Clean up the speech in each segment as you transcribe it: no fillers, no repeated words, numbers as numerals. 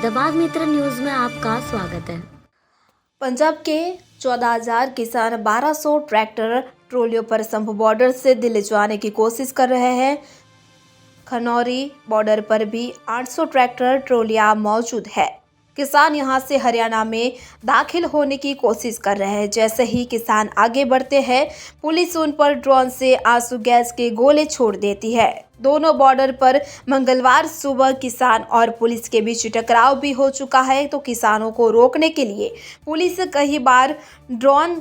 फैजाबाद मित्र news में आपका स्वागत है। पंजाब के 14,000 किसान 1200 ट्रैक्टर ट्रॉलियों पर संभू बॉर्डर से दिल्ली जाने की कोशिश कर रहे हैं। खनौरी बॉर्डर पर भी 800 ट्रैक्टर ट्रॉलियां मौजूद है। किसान यहां से हरियाणा में दाखिल होने की कोशिश कर रहे हैं। जैसे ही किसान आगे बढ़ते हैं, पुलिस उन पर ड्रोन से आंसू गैस के गोले छोड़ देती है। दोनों बॉर्डर पर मंगलवार सुबह किसान और पुलिस के बीच टकराव भी हो चुका है। तो किसानों को रोकने के लिए पुलिस कई बार ड्रोन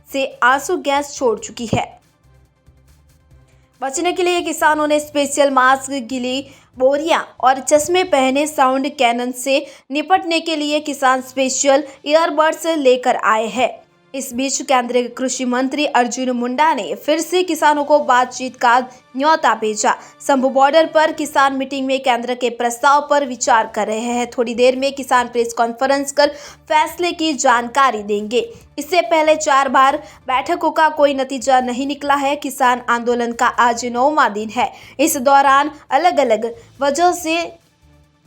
से आंसू गैस छोड़ चुकी है। बचने के लिए किसानों ने स्पेशल मास्क, गीली बोरियां और चश्मे पहने। साउंड कैनन से निपटने के लिए किसान स्पेशल ईयरबड्स लेकर आए हैं। इस बीच केंद्रीय कृषि मंत्री अर्जुन मुंडा ने फिर से किसानों को बातचीत का न्योता भेजा। संभू बॉर्डर पर किसान मीटिंग में केंद्र के प्रस्ताव पर विचार कर रहे हैं। थोड़ी देर में किसान प्रेस कॉन्फ्रेंस कर फैसले की जानकारी देंगे। इससे पहले 4 बार बैठकों का कोई नतीजा नहीं निकला है। किसान आंदोलन का आज 9वां दिन है। इस दौरान अलग अलग वजह से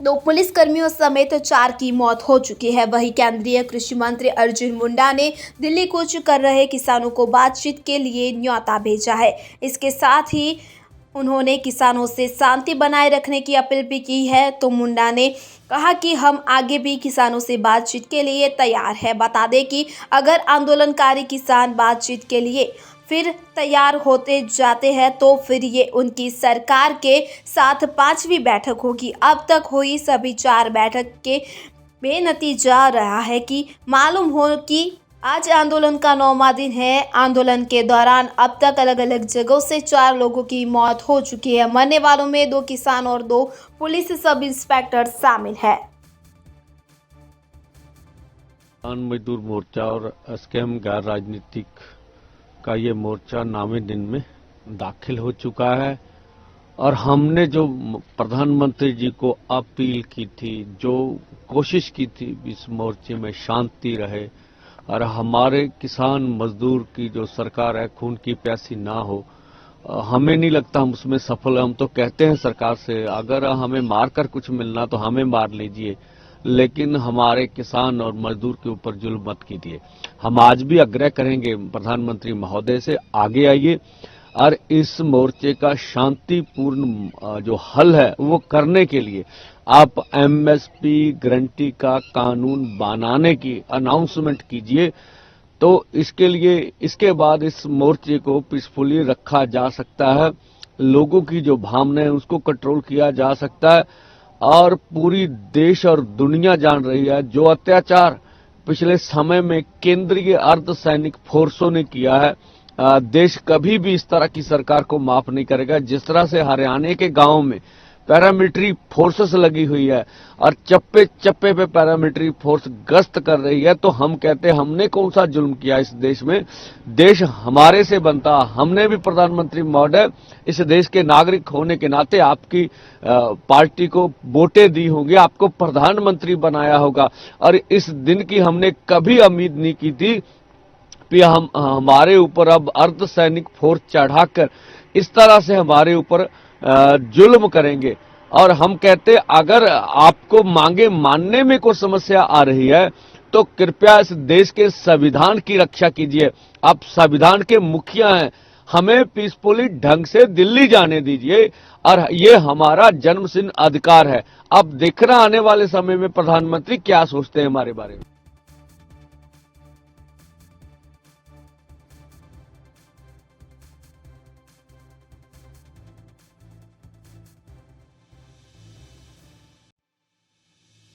2 पुलिसकर्मियों समेत 4 की मौत हो चुकी है। वहीं केंद्रीय कृषि मंत्री अर्जुन मुंडा ने दिल्ली कूच कर रहे किसानों को बातचीत के लिए न्योता भेजा है। इसके साथ ही उन्होंने किसानों से शांति बनाए रखने की अपील भी की है। तो मुंडा ने कहा कि हम आगे भी किसानों से बातचीत के लिए तैयार है। बता दें कि अगर आंदोलनकारी किसान बातचीत के लिए फिर तैयार होते जाते हैं तो फिर ये उनकी सरकार के साथ 5वीं बैठक होगी। अब तक हुई सभी 4 बैठक के बेनतीजा रहा है कि मालूम हो कि आज आंदोलन का 9वां दिन है। आंदोलन के दौरान अब तक अलग अलग जगहों से 4 लोगों की मौत हो चुकी है। मरने वालों में 2 किसान और 2 पुलिस सब इंस्पेक्टर शामिल है। किसान मजदूर मोर्चा और एसकेएम गैर राजनीतिक का ये मोर्चा 9वें दिन में दाखिल हो चुका है। और हमने जो प्रधानमंत्री जी को अपील की थी, जो कोशिश की थी इस मोर्चे में शांति रहे और हमारे किसान मजदूर की जो सरकार है खून की प्यासी ना हो, हमें नहीं लगता हम उसमें सफल हैं। हम तो कहते हैं सरकार से, अगर हमें मारकर कुछ मिलना तो हमें मार लीजिए, लेकिन हमारे किसान और मजदूर के ऊपर जुल्म मत कीजिए। हम आज भी आग्रह करेंगे प्रधानमंत्री महोदय से, आगे आइए और इस मोर्चे का शांतिपूर्ण जो हल है वो करने के लिए आप एमएसपी गारंटी का कानून बनाने की अनाउंसमेंट कीजिए। तो इसके लिए इसके बाद इस मोर्चे को पीसफुली रखा जा सकता है, लोगों की जो भावना है उसको कंट्रोल किया जा सकता है। और पूरी देश और दुनिया जान रही है जो अत्याचार पिछले समय में केंद्रीय अर्धसैनिक फोर्सों ने किया है, देश कभी भी इस तरह की सरकार को माफ नहीं करेगा। जिस तरह से हरियाणा के गांवों में पैरामिलिट्री फोर्सेस लगी हुई है और चप्पे चप्पे पे पैरामिलिट्री फोर्स गश्त कर रही है, तो हम कहते हैं हमने कौन सा जुल्म किया इस देश में? देश हमारे से बनता। हमने भी प्रधानमंत्री महोदय इस देश के नागरिक होने के नाते आपकी पार्टी को वोटें दी होंगी, आपको प्रधानमंत्री बनाया होगा। और इस दिन की हमने कभी उम्मीद नहीं की थी कि हमारे ऊपर अब अर्धसैनिक फोर्स चढ़ाकर इस तरह से हमारे ऊपर जुल्म करेंगे। और हम कहते अगर आपको मांगे मानने में कोई समस्या आ रही है तो कृपया इस देश के संविधान की रक्षा कीजिए। आप संविधान के मुखिया हैं, हमें पीसफुली ढंग से दिल्ली जाने दीजिए और ये हमारा जन्मसिद्ध अधिकार है। अब देखना आने वाले समय में प्रधानमंत्री क्या सोचते हैं हमारे बारे में।